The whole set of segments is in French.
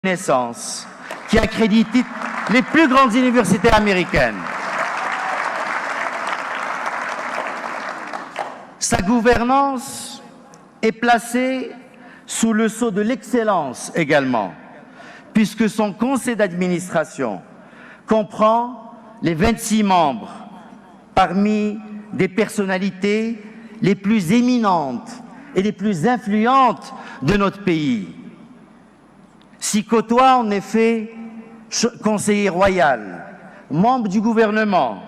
naissance qui accrédite les plus grandes universités américaines. Sa gouvernance est placée sous le sceau de l'excellence également, puisque son conseil d'administration comprend les 26 membres parmi des personnalités les plus éminentes et les plus influentes de notre pays. S'y côtoient en effet conseiller royal, membre du gouvernement,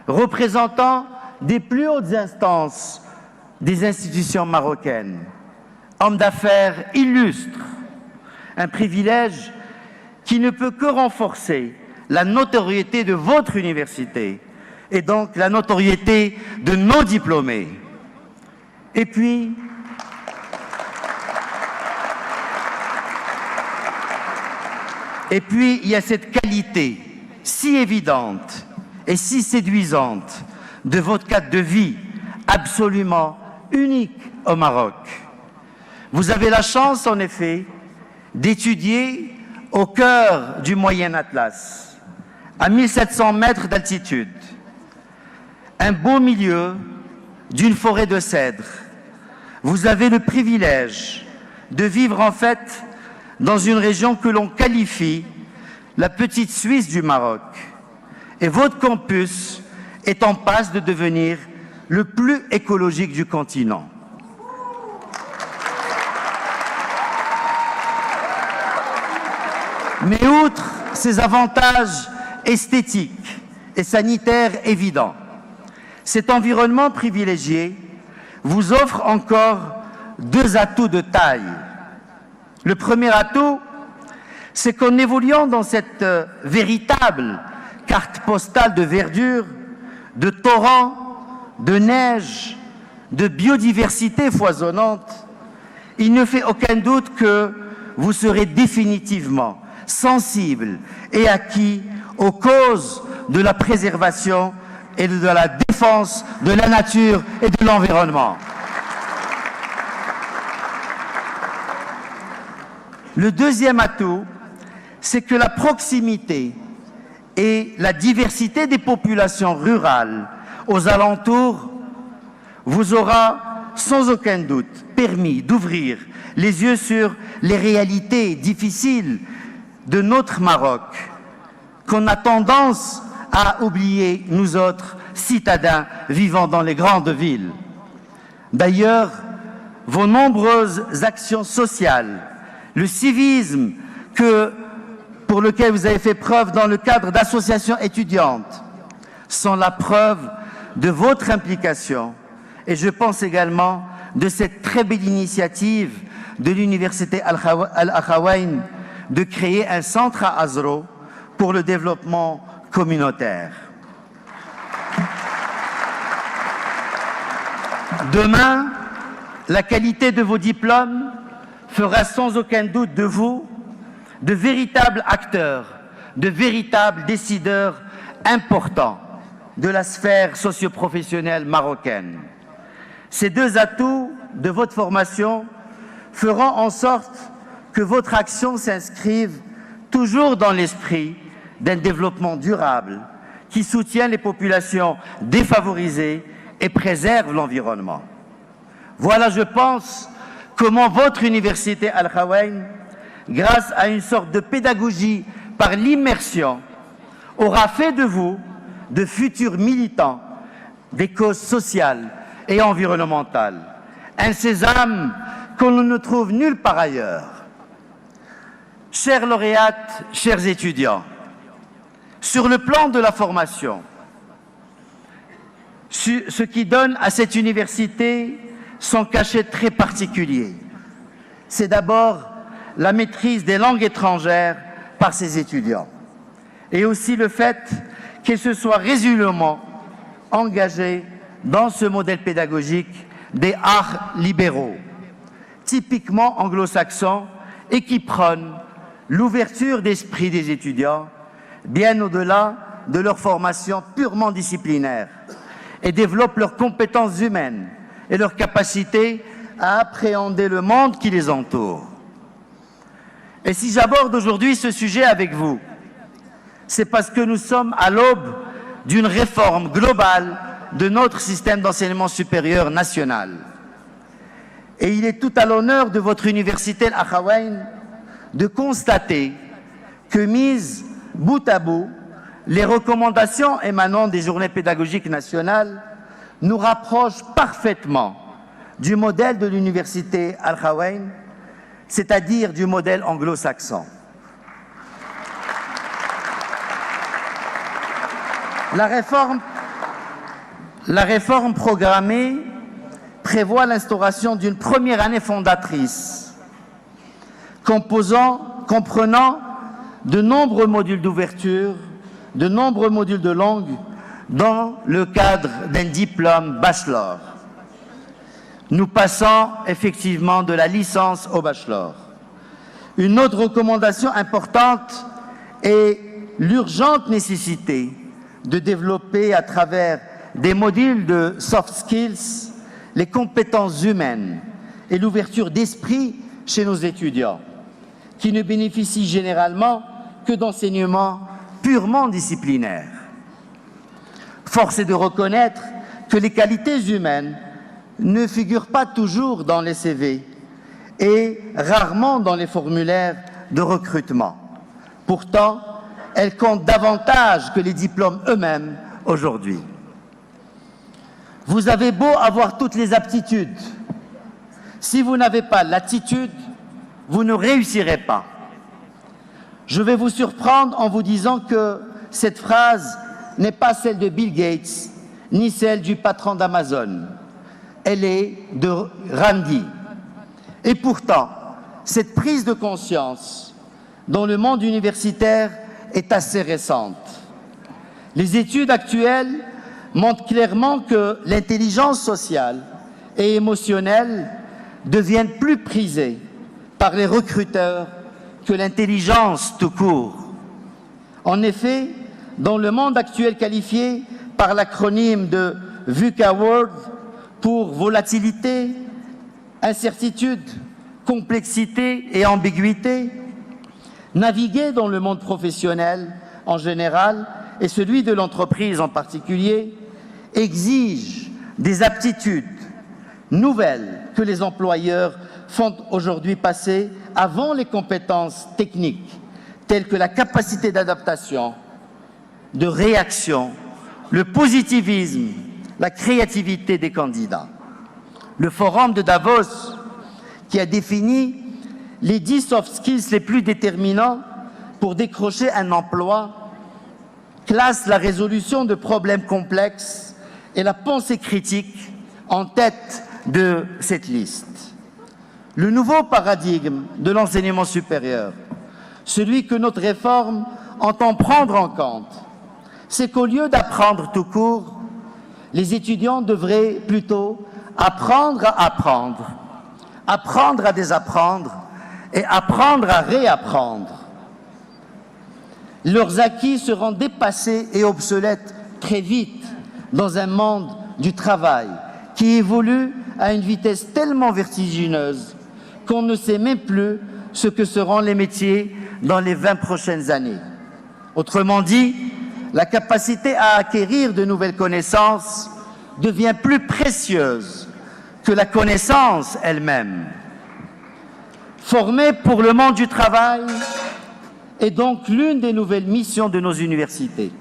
représentant des plus hautes instances des institutions marocaines, homme d'affaires illustre, un privilège qui ne peut que renforcer la notoriété de votre université et donc la notoriété de nos diplômés. Et puis, il y a cette qualité si évidente et si séduisante de votre cadre de vie absolument unique au Maroc. Vous avez la chance, en effet, d'étudier au cœur du Moyen Atlas, à 1700 mètres d'altitude, un beau milieu d'une forêt de cèdres. Vous avez le privilège de vivre en fait dans une région que l'on qualifie la petite Suisse du Maroc. Et votre campus est en passe de devenir le plus écologique du continent. Mais outre ces avantages esthétiques et sanitaires évidents, cet environnement privilégié vous offre encore deux atouts de taille. Le premier atout, c'est qu'en évoluant dans cette véritable carte postale de verdure, de torrents, de neige, de biodiversité foisonnante, il ne fait aucun doute que vous serez définitivement sensible et acquis aux causes de la préservation et de la défense de la nature et de l'environnement. Le deuxième atout, c'est que la proximité et la diversité des populations rurales aux alentours vous aura sans aucun doute permis d'ouvrir les yeux sur les réalités difficiles de notre Maroc, qu'on a tendance à oublier, nous autres citadins vivant dans les grandes villes. D'ailleurs, vos nombreuses actions sociales, le civisme pour lequel vous avez fait preuve dans le cadre d'associations étudiantes, sont la preuve de votre implication. Et je pense également de cette très belle initiative de l'université Al-Akhawaïn de créer un centre à Azro pour le développement communautaire. Demain, la qualité de vos diplômes fera sans aucun doute de vous de véritables acteurs, de véritables décideurs importants de la sphère socio-professionnelle marocaine. Ces deux atouts de votre formation feront en sorte que votre action s'inscrive toujours dans l'esprit d'un développement durable qui soutient les populations défavorisées et préserve l'environnement. Voilà, je pense, comment votre université Al-Akhawaïn, grâce à une sorte de pédagogie par l'immersion, aura fait de vous de futurs militants des causes sociales et environnementales. Un sésame qu'on ne trouve nulle part ailleurs. Chers lauréates, chers étudiants, sur le plan de la formation, ce qui donne à cette université son cachet très particulier, c'est d'abord la maîtrise des langues étrangères par ses étudiants et aussi le fait qu'ils se soient résolument engagés dans ce modèle pédagogique des arts libéraux, typiquement anglo-saxons et qui prônent l'ouverture d'esprit des étudiants bien au-delà de leur formation purement disciplinaire et développent leurs compétences humaines et leur capacité à appréhender le monde qui les entoure. Et si j'aborde aujourd'hui ce sujet avec vous, c'est parce que nous sommes à l'aube d'une réforme globale de notre système d'enseignement supérieur national. Et il est tout à l'honneur de votre université Al-Akhawayn de constater que, mises bout à bout, les recommandations émanant des journées pédagogiques nationales nous rapprochent parfaitement du modèle de l'université Al-Akhawayn, c'est-à-dire du modèle anglo-saxon. La réforme programmée prévoit l'instauration d'une première année fondatrice, comprenant de nombreux modules d'ouverture, de nombreux modules de langue dans le cadre d'un diplôme bachelor. Nous passons effectivement de la licence au bachelor. Une autre recommandation importante est l'urgente nécessité de développer à travers des modules de soft skills les compétences humaines et l'ouverture d'esprit chez nos étudiants, qui ne bénéficient généralement que d'enseignements purement disciplinaires. Force est de reconnaître que les qualités humaines ne figurent pas toujours dans les CV et rarement dans les formulaires de recrutement. Pourtant, elles comptent davantage que les diplômes eux-mêmes aujourd'hui. Vous avez beau avoir toutes les aptitudes, si vous n'avez pas l'attitude, vous ne réussirez pas. Je vais vous surprendre en vous disant que cette phrase n'est pas celle de Bill Gates, ni celle du patron d'Amazon. Elle est de Randi. Et pourtant, cette prise de conscience dans le monde universitaire est assez récente. Les études actuelles montrent clairement que l'intelligence sociale et émotionnelle deviennent plus prisées par les recruteurs que l'intelligence tout court. En effet, dans le monde actuel qualifié par l'acronyme de VUCA World pour volatilité, incertitude, complexité et ambiguïté, naviguer dans le monde professionnel en général et celui de l'entreprise en particulier exige des aptitudes nouvelles que les employeurs font aujourd'hui passer avant les compétences techniques telles que la capacité d'adaptation, de réaction, le positivisme, la créativité des candidats. Le forum de Davos, qui a défini les 10 soft skills les plus déterminants pour décrocher un emploi, classe la résolution de problèmes complexes et la pensée critique en tête de cette liste. Le nouveau paradigme de l'enseignement supérieur, celui que notre réforme entend prendre en compte, c'est qu'au lieu d'apprendre tout court, les étudiants devraient plutôt apprendre à apprendre, apprendre à désapprendre et apprendre à réapprendre. Leurs acquis seront dépassés et obsolètes très vite dans un monde du travail qui évolue à une vitesse tellement vertigineuse qu'on ne sait même plus ce que seront les métiers dans les 20 prochaines années. Autrement dit, la capacité à acquérir de nouvelles connaissances devient plus précieuse que la connaissance elle-même. Former pour le monde du travail est donc l'une des nouvelles missions de nos universités.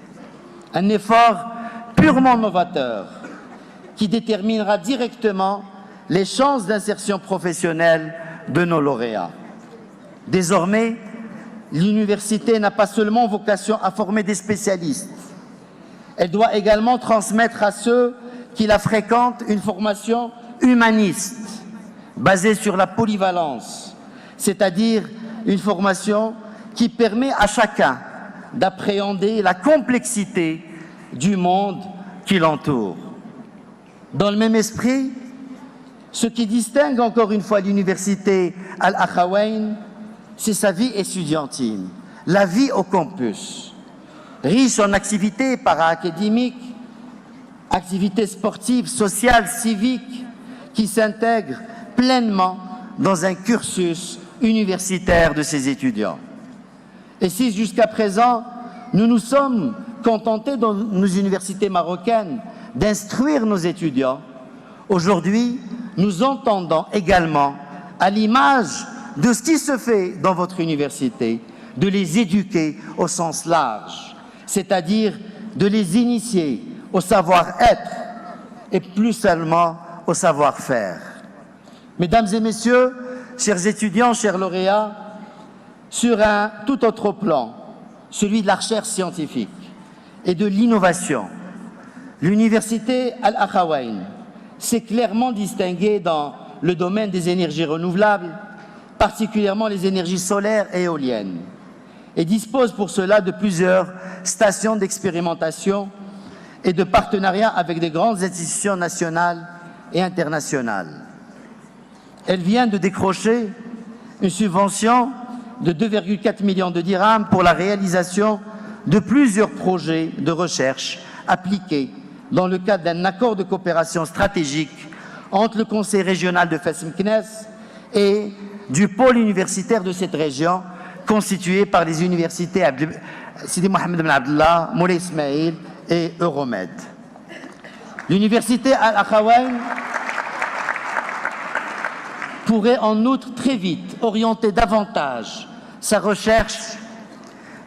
Un effort purement novateur qui déterminera directement les chances d'insertion professionnelle de nos lauréats. Désormais, l'université n'a pas seulement vocation à former des spécialistes. Elle doit également transmettre à ceux qui la fréquentent une formation humaniste, basée sur la polyvalence, c'est-à-dire une formation qui permet à chacun d'appréhender la complexité du monde qui l'entoure. Dans le même esprit, ce qui distingue encore une fois l'université Al-Akhawayn, c'est sa vie estudiantine, la vie au campus, riche en activités para-académiques, activités sportives, sociales, civiques, qui s'intègrent pleinement dans un cursus universitaire de ses étudiants. Et si jusqu'à présent, nous nous sommes contentés dans nos universités marocaines d'instruire nos étudiants, aujourd'hui, nous entendons également, à l'image de ce qui se fait dans votre université, de les éduquer au sens large, c'est-à-dire de les initier au savoir-être et plus seulement au savoir-faire. Mesdames et messieurs, chers étudiants, chers lauréats, sur un tout autre plan, celui de la recherche scientifique et de l'innovation, l'université Al-Akhawayn s'est clairement distinguée dans le domaine des énergies renouvelables, particulièrement les énergies solaires et éoliennes, et dispose pour cela de plusieurs stations d'expérimentation et de partenariat avec des grandes institutions nationales et internationales. Elle vient de décrocher une subvention de 2,4 millions de dirhams pour la réalisation de plusieurs projets de recherche appliqués dans le cadre d'un accord de coopération stratégique entre le Conseil régional de Fes Meknès et du pôle universitaire de cette région, constitué par les universités Sidi Mohamed Ben Abdallah, Moulay Ismail et Euromed. L'université Al-Akhawayn pourrait en outre très vite orienter davantage sa recherche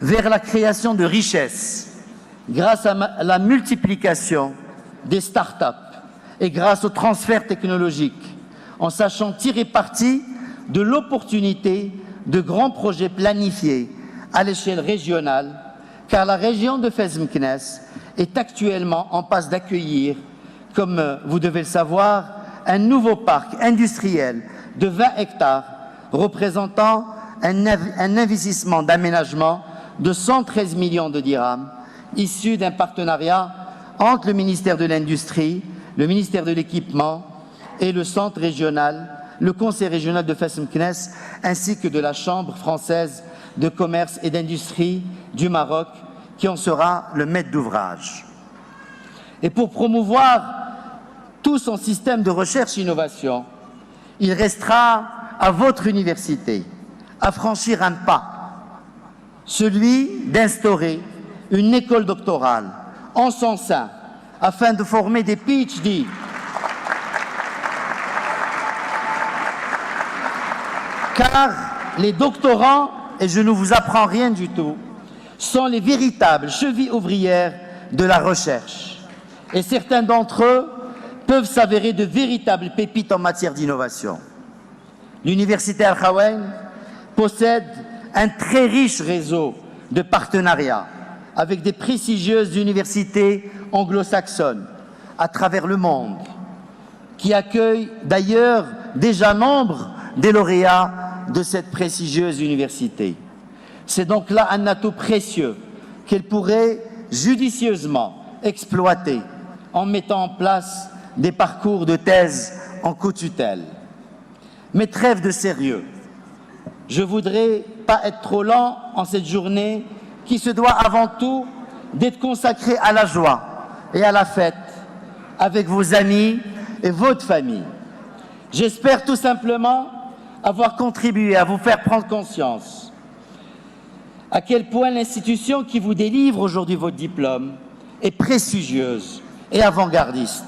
vers la création de richesses grâce à la multiplication des start-up et grâce au transfert technologique, en sachant tirer parti de l'opportunité de grands projets planifiés à l'échelle régionale, car la région de Fes Meknès est actuellement en passe d'accueillir, comme vous devez le savoir, un nouveau parc industriel de 20 hectares représentant un investissement d'aménagement de 113 millions de dirhams, issu d'un partenariat entre le ministère de l'Industrie, le ministère de l'Équipement et le centre régional, le Conseil régional de Fes Meknès, ainsi que de la Chambre française de commerce et d'industrie du Maroc, qui en sera le maître d'ouvrage. Et pour promouvoir tout son système de recherche-innovation, il restera à votre université à franchir un pas, celui d'instaurer une école doctorale en son sein afin de former des PhD car les doctorants, et je ne vous apprends rien du tout, sont les véritables chevilles ouvrières de la recherche. Et certains d'entre eux peuvent s'avérer de véritables pépites en matière d'innovation. L'université Al-Akhawayn possède un très riche réseau de partenariats avec des prestigieuses universités anglo-saxonnes à travers le monde, qui accueillent d'ailleurs déjà nombre des lauréats de cette prestigieuse université. C'est donc là un atout précieux qu'elle pourrait judicieusement exploiter en mettant en place des parcours de thèse en co-tutelle. Mais trêve de sérieux. Je voudrais pas être trop lent en cette journée qui se doit avant tout d'être consacrée à la joie et à la fête avec vos amis et votre famille. J'espère tout simplement avoir contribué à vous faire prendre conscience à quel point l'institution qui vous délivre aujourd'hui votre diplôme est prestigieuse et avant-gardiste.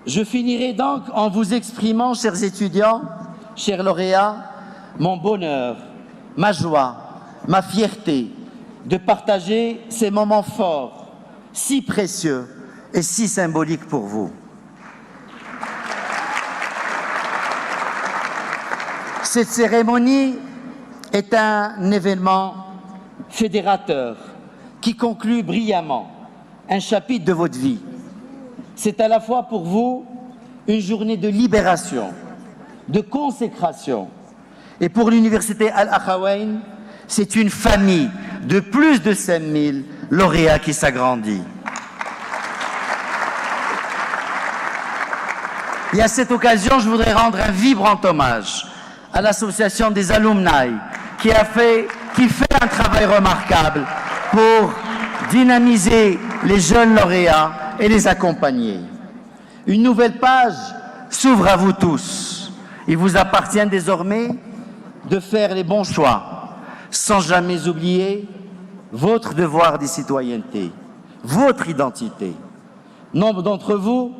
Je finirai donc en vous exprimant, chers étudiants, chers lauréats, mon bonheur, ma joie, ma fierté de partager ces moments forts, si précieux et si symboliques pour vous. Cette cérémonie est un événement fédérateur qui conclut brillamment un chapitre de votre vie. C'est à la fois pour vous une journée de libération, de consécration. Et pour l'université Al-Akhawayn, c'est une famille de plus de 5000 lauréats qui s'agrandit. Et à cette occasion, je voudrais rendre un vibrant hommage à l'association des alumni qui fait un travail remarquable pour dynamiser les jeunes lauréats et les accompagner. Une nouvelle page s'ouvre à vous tous. Il vous appartient désormais de faire les bons choix, sans jamais oublier votre devoir de citoyenneté, votre identité. Nombre d'entre vous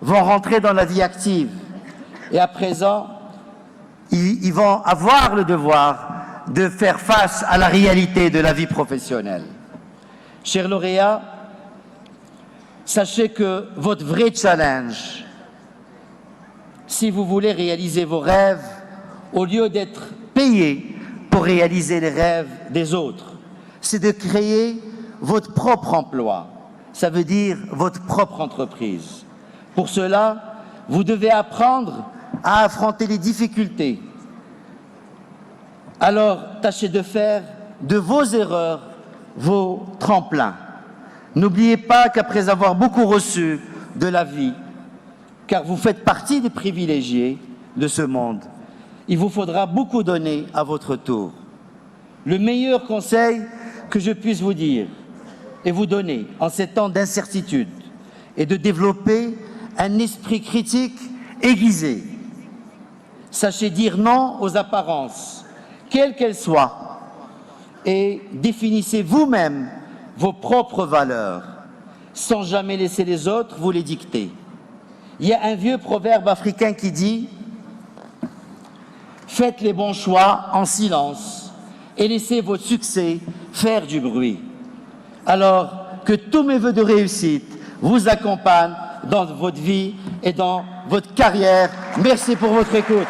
vont rentrer dans la vie active et à présent, ils vont avoir le devoir de faire face à la réalité de la vie professionnelle. Chers lauréats, sachez que votre vrai challenge, si vous voulez réaliser vos rêves, au lieu d'être payé pour réaliser les rêves des autres, c'est de créer votre propre emploi. Ça veut dire votre propre entreprise. Pour cela, vous devez apprendre à affronter les difficultés. Alors, tâchez de faire de vos erreurs vos tremplins. N'oubliez pas qu'après avoir beaucoup reçu de la vie, car vous faites partie des privilégiés de ce monde, il vous faudra beaucoup donner à votre tour. Le meilleur conseil que je puisse vous dire et vous donner en ces temps d'incertitude est de développer un esprit critique aiguisé. Sachez dire non aux apparences, quelles qu'elles soient, et définissez vous-même vos propres valeurs, sans jamais laisser les autres vous les dicter. Il y a un vieux proverbe africain qui dit « Faites les bons choix en silence et laissez votre succès faire du bruit. » Alors que tous mes vœux de réussite vous accompagnent dans votre vie et dans votre carrière. Merci pour votre écoute.